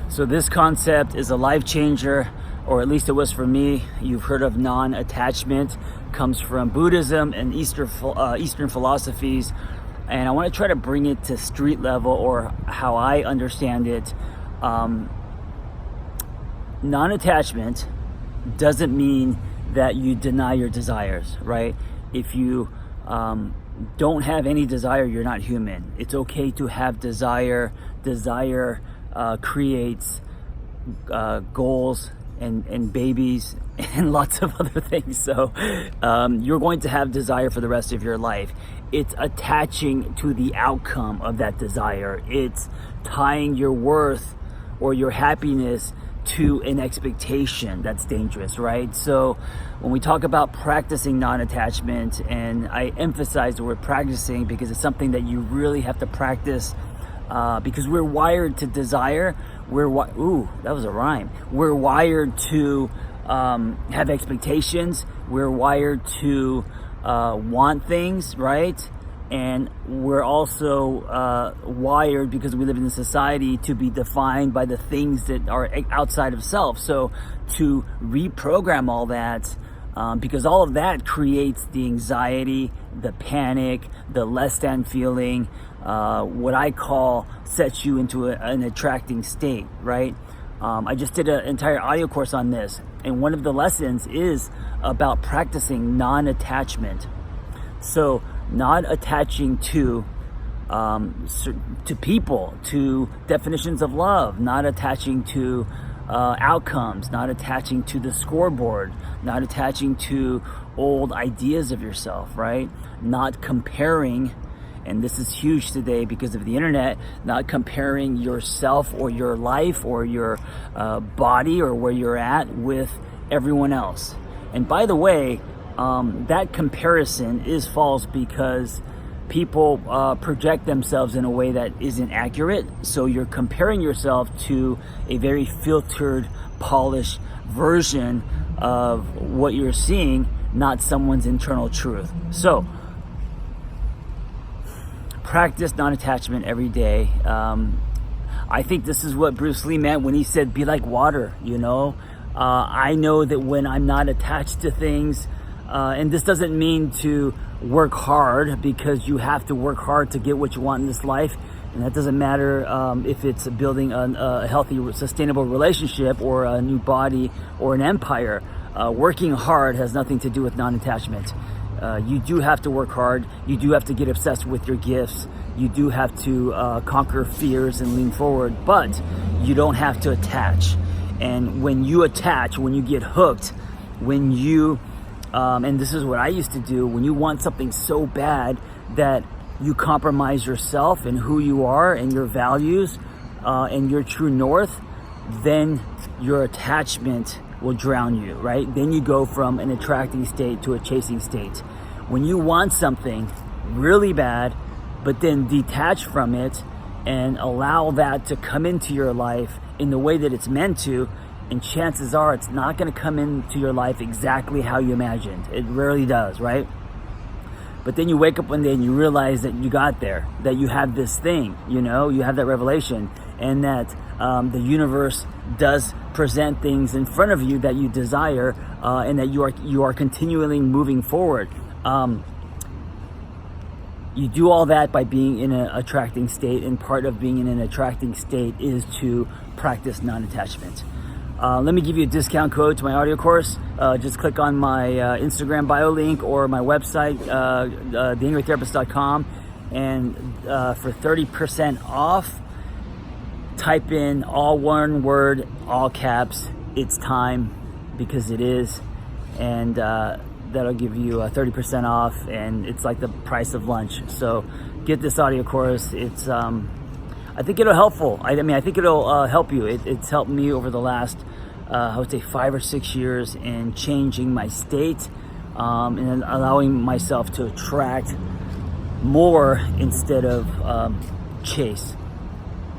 So this concept is a life changer, or at least it was for me. You've heard of non-attachment, comes from Buddhism and Eastern philosophies. And I want to try to bring it to street level, or how I understand it. Non-attachment doesn't mean that you deny your desires, right? If you don't have any desire, you're not human. It's okay to have desire. Desire creates goals and babies and lots of other things. So you're going to have desire for the rest of your life. It's attaching to the outcome of that desire. It's tying your worth or your happiness to an expectation. That's dangerous, right? So when we talk about practicing non-attachment, and I emphasize the word practicing because it's something that you really have to practice, because we're wired to desire. That was a rhyme. We're wired to have expectations. We're wired to want things, right? And we're also wired, because we live in a society, to be defined by the things that are outside of self. So to reprogram all that, because all of that creates the anxiety, the panic, the less than feeling, what I call sets you into an attracting state, right? I just did an entire audio course on this, and one of the lessons is about practicing non-attachment. So not attaching to people, to definitions of love, not attaching to outcomes, not attaching to the scoreboard, not attaching to old ideas of yourself, right? Not comparing, and this is huge today because of the internet, not comparing yourself or your life or your body or where you're at with everyone else. And by the way, that comparison is false, because people project themselves in a way that isn't accurate. So you're comparing yourself to a very filtered, polished version of what you're seeing, not someone's internal truth. So practice non-attachment every day. I think this is what Bruce Lee meant when he said, be like water, I know that when I'm not attached to things, and this doesn't mean to work hard, because you have to work hard to get what you want in this life. And that doesn't matter if it's building a healthy, sustainable relationship, or a new body, or an empire. Working hard has nothing to do with non-attachment. You do have to work hard. You do have to get obsessed with your gifts. You do have to conquer fears and lean forward, but you don't have to attach. And when you attach, when you get hooked, when you and this is what I used to do, when you want something so bad that you compromise yourself and who you are and your values and your true north, then your attachment will drown you, right? Then you go from an attracting state to a chasing state. When you want something really bad, but then detach from it and allow that to come into your life in the way that it's meant to, and chances are it's not going to come into your life exactly how you imagined. It rarely does, right? But then you wake up one day and you realize that you got there, that you have this thing, you have that revelation, and that the universe does present things in front of you that you desire, and that you are continually moving forward. You do all that by being in an attracting state, and part of being in an attracting state is to practice non-attachment. Let me give you a discount code to my audio course. Just click on my Instagram bio link or my website, theangrytherapist.com, and for 30% off, type in all one word, all caps, it's time, because it is, and that'll give you 30% off, and it's like the price of lunch. So get this audio course. It's I think it'll helpful. I think it'll help you. It's helped me over the last, I would say 5 or 6 years in changing my state, and allowing myself to attract more instead of chase.